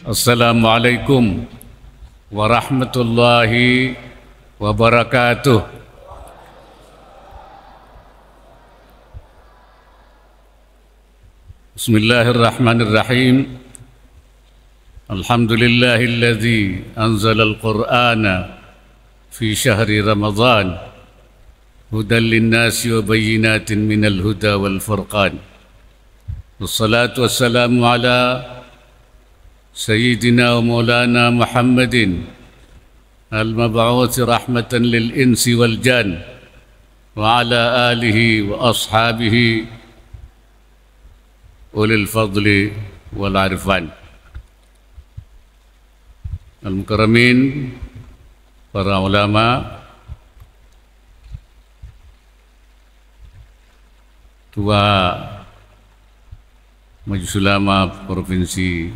Assalamualaikum warahmatullahi wabarakatuh. Bismillahirrahmanirrahim. Alhamdulillahilladzi anzalal Qur'ana fi syahri Ramadan hudan linnasi wa bayyinatin minal huda wal furqan. Wassalatu wassalamu ala Sayyidina wa Maulana Muhammadin al-mab'uts rahmatan lil insi wal jan wa ala alihi wa ashabihi ulil fadli wal arifan. Al-mukarramin, para ulama, Ketua Majelis Ulama Provinsi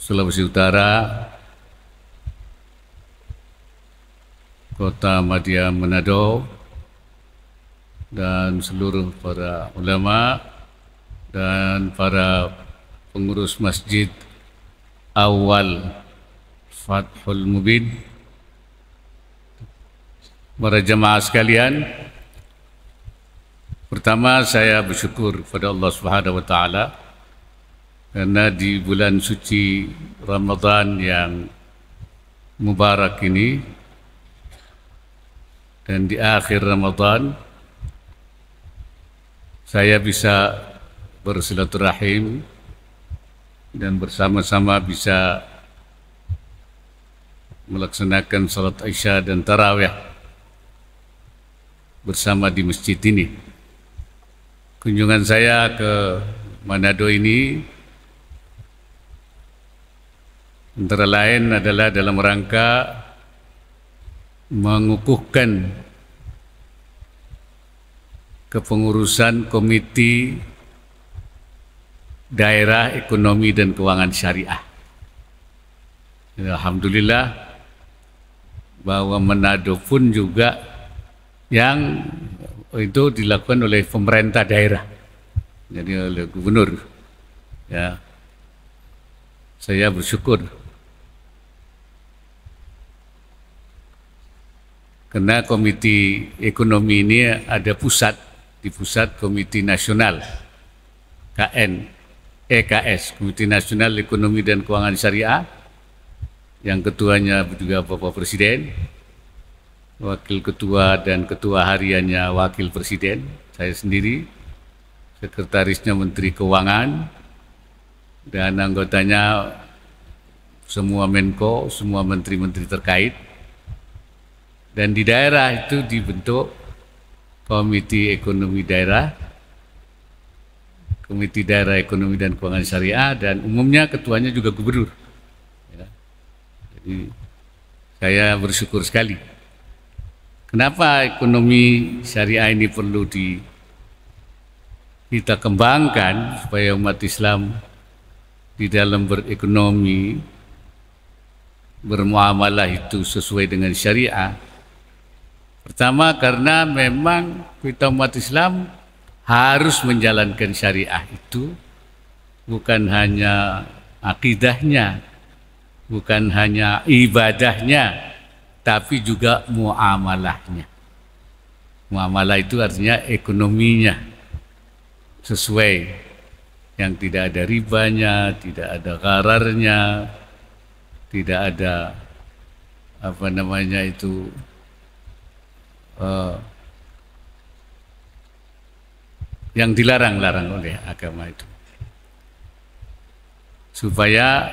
Sulawesi Utara, Kota Madya Manado, dan seluruh para ulama dan para pengurus Masjid Awal Fathul Mubin, para jemaah sekalian. Pertama, saya bersyukur kepada Allah Subhanahu wa Ta'ala karena di bulan suci Ramadan yang mubarak ini dan di akhir Ramadan saya bisa bersilaturahim dan bersama-sama bisa melaksanakan salat Isya dan Tarawih bersama di masjid ini. Kunjungan saya ke Manado ini antara lain adalah dalam rangka mengukuhkan kepengurusan Komiti Daerah Ekonomi dan Keuangan Syariah. Alhamdulillah bahwa Manado pun juga yang itu dilakukan oleh pemerintah daerah, jadi oleh gubernur. Ya, saya bersyukur karena Komite Ekonomi ini ada di pusat Komite Nasional EKS, Komite Nasional Ekonomi dan Keuangan Syariah, yang ketuanya juga Bapak Presiden, Wakil Ketua dan Ketua Hariannya Wakil Presiden, saya sendiri, Sekretarisnya Menteri Keuangan, dan anggotanya semua Menko, semua menteri-menteri terkait. Dan di daerah itu dibentuk Komite Ekonomi Daerah, Komite Daerah Ekonomi dan Keuangan Syariah, dan umumnya ketuanya juga gubernur. Ya. Jadi saya bersyukur sekali. Kenapa ekonomi syariah ini perlu kita kembangkan supaya umat Islam di dalam berekonomi, bermuamalah itu sesuai dengan syariah? Pertama, karena memang kita umat Islam harus menjalankan syariah itu bukan hanya akidahnya, bukan hanya ibadahnya, tapi juga muamalahnya. Muamalah itu artinya ekonominya sesuai, yang tidak ada ribanya, tidak ada ghararnya, tidak ada yang dilarang-larang oleh agama itu, supaya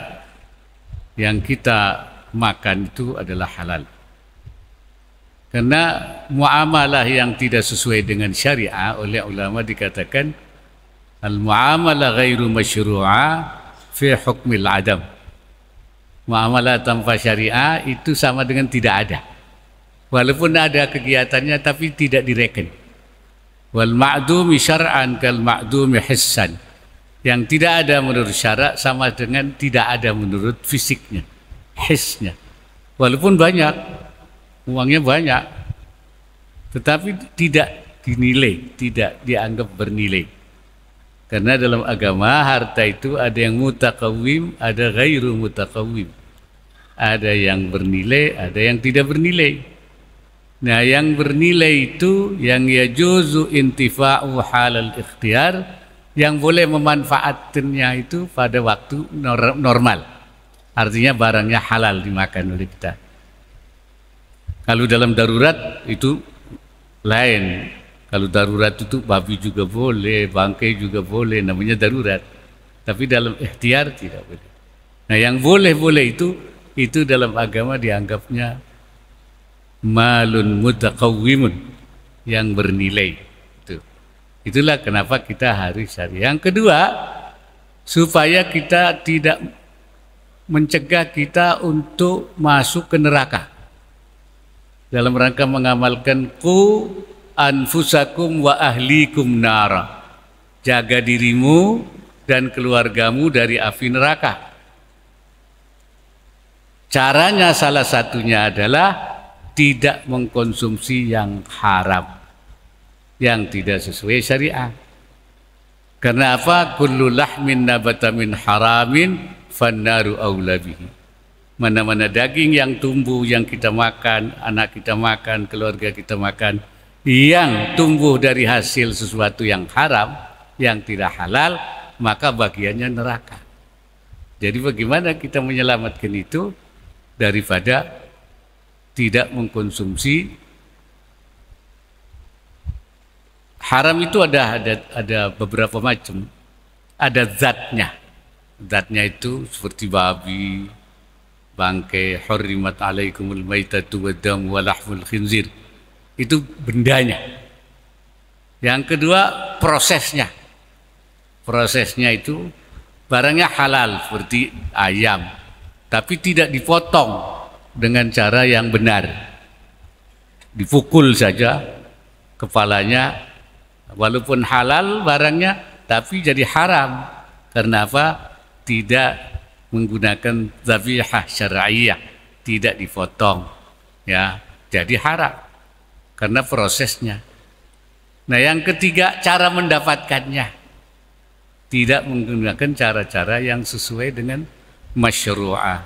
yang kita makan itu adalah halal. Karena muamalah yang tidak sesuai dengan syariah oleh ulama dikatakan al-muamalah ghairu masyru'ah fi hukmil adam. Muamalah tanpa syariah itu sama dengan tidak ada. Walaupun ada kegiatannya tapi tidak direken. Wal ma'dumi syar'an kal ma'dumi hissan. Yang tidak ada menurut syarak sama dengan tidak ada menurut fisiknya, hisnya. Walaupun banyak, uangnya banyak, tetapi tidak dinilai, tidak dianggap bernilai. Karena dalam agama harta itu ada yang mutakawim, ada ghairu mutakawim. Ada yang bernilai, ada yang tidak bernilai. Nah, yang bernilai itu yang yajuzu intifa'u halal ikhtiyar, yang boleh memanfaatkannya itu pada waktu normal. Artinya barangnya halal dimakan oleh kita. Kalau dalam darurat itu lain. Kalau darurat itu babi juga boleh, bangkai juga boleh, namanya darurat. Tapi dalam ikhtiar tidak boleh. Nah, yang boleh-boleh itu dalam agama dianggapnya malun mutakawwimun, yang bernilai. Itulah kenapa kita harus syariah. Yang kedua, supaya kita tidak mencegah kita untuk masuk ke neraka. Dalam rangka mengamalkan ku anfusakum wa ahlikum nara. Jaga dirimu dan keluargamu dari api neraka. Caranya salah satunya adalah tidak mengkonsumsi yang haram, yang tidak sesuai syariah. Karena apa? Kullu lahmin nabata min haramin fannaru aula bihi. Mana-mana daging yang tumbuh, yang kita makan, anak kita makan, keluarga kita makan, yang tumbuh dari hasil sesuatu yang haram, yang tidak halal, maka bagiannya neraka. Jadi bagaimana kita menyelamatkan itu daripada tidak mengkonsumsi haram? Itu ada beberapa macam. Ada zatnya. Zatnya itu seperti babi, bangkai, hurrimat alaikumul maitatu waddam wa lahmul khinzir. Itu bendanya. Yang kedua, prosesnya. Prosesnya itu barangnya halal seperti ayam, tapi tidak dipotong dengan cara yang benar. Dipukul saja kepalanya, walaupun halal barangnya, tapi jadi haram. Karena apa? Tidak menggunakan dzabihah syar'iyyah, tidak dipotong, ya, jadi haram karena prosesnya. Nah, yang ketiga, cara mendapatkannya, tidak menggunakan cara-cara yang sesuai dengan masyru'ah,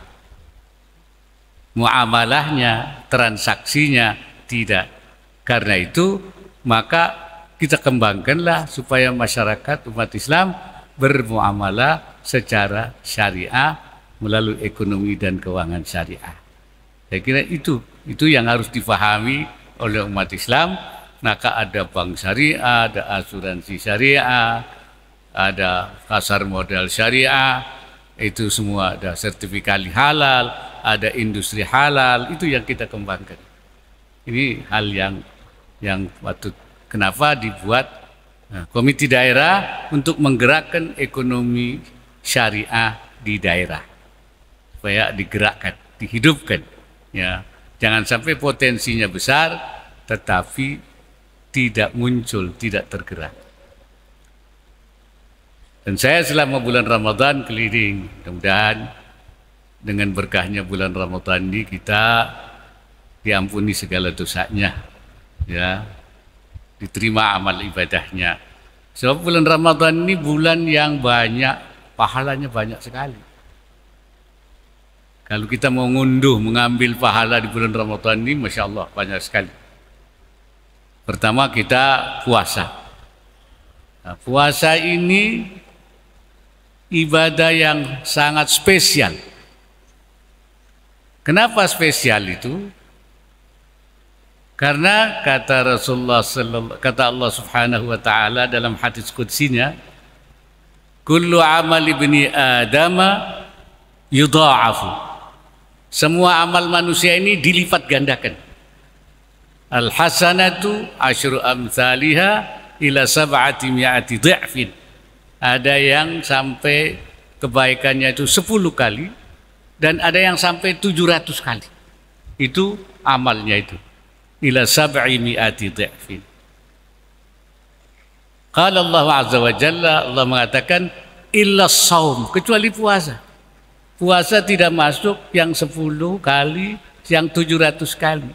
muamalahnya, transaksinya tidak. Karena itu maka kita kembangkanlah supaya masyarakat umat Islam bermuamalah secara syariah melalui ekonomi dan keuangan syariah. Saya kira itu yang harus difahami oleh umat Islam. Maka ada bank syariah, ada asuransi syariah, ada pasar modal syariah, itu semua ada sertifikasi halal, ada industri halal, itu yang kita kembangkan. Ini hal yang patut. Kenapa dibuat komite daerah untuk menggerakkan ekonomi syariah di daerah, supaya digerakkan, dihidupkan, ya. Jangan sampai potensinya besar tetapi tidak muncul, tidak tergerak. Dan saya selama bulan Ramadan keliling, mudah-mudahan dengan berkahnya bulan Ramadan ini kita diampuni segala dosanya, ya, diterima amal ibadahnya. Sebab bulan Ramadan ini bulan yang banyak, pahalanya banyak sekali. Kalau kita mau ngunduh, mengambil pahala di bulan Ramadan ini, Masya Allah, banyak sekali. Pertama kita puasa. Nah, puasa ini ibadah yang sangat spesial. Kenapa spesial itu? Karena kata Rasulullah kata Allah Subhanahu wa taala dalam hadis qudsinya, kullu amal ibni adama yudha'afu. Semua amal manusia ini dilipat gandakan. Al hasanatu asyru amsalihha ila sab'ati mi'ati dhi'fin. Ada yang sampai kebaikannya itu 10 kali dan ada yang sampai 700 kali. Itu amalnya itu. Ila sab'i mi'ati dhi'fin. Qala Allah azza wa jalla, Allah mengatakan illa shaum, kecuali puasa. Puasa tidak masuk yang 10 kali, yang 700 kali.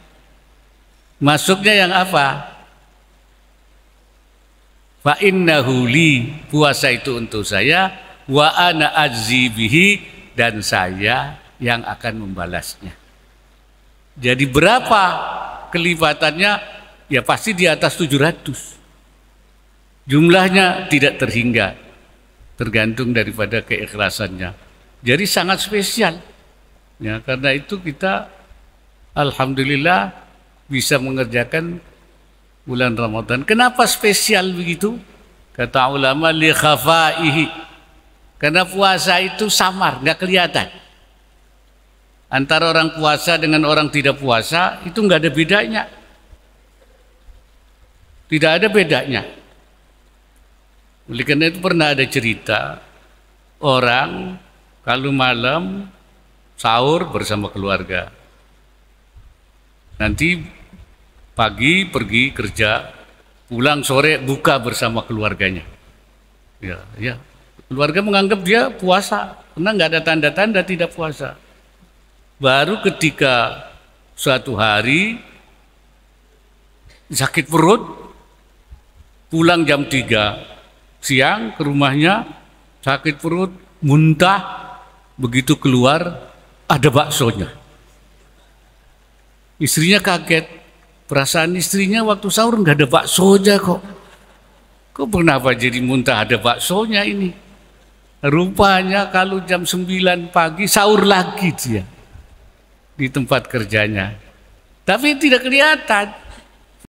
Masuknya yang apa? Fa innahu li, puasa itu untuk saya, wa ana ajzi bihi, dan saya yang akan membalasnya. Jadi berapa kelipatannya? Ya pasti di atas 700. Jumlahnya tidak terhingga, tergantung daripada keikhlasannya. Jadi sangat spesial. Ya, karena itu kita alhamdulillah bisa mengerjakan bulan Ramadan. Kenapa spesial begitu? Kata ulama, li khafaihi. Karena puasa itu samar, nggak kelihatan. Antara orang puasa dengan orang tidak puasa itu nggak ada bedanya. Tidak ada bedanya. Oleh karena itu pernah ada cerita orang kalau malam sahur bersama keluarga, nanti pagi pergi kerja, pulang sore buka bersama keluarganya. Ya, keluarga menganggap dia puasa, karena nggak ada tanda-tanda tidak puasa. Baru ketika suatu hari sakit perut, pulang jam 3 siang ke rumahnya, sakit perut, muntah, begitu keluar ada baksonya. Istrinya kaget, perasaan istrinya waktu sahur nggak ada baksonya kok. Kok kenapa jadi muntah ada baksonya ini? Rupanya kalau jam 9 pagi sahur lagi dia di tempat kerjanya. Tapi tidak kelihatan.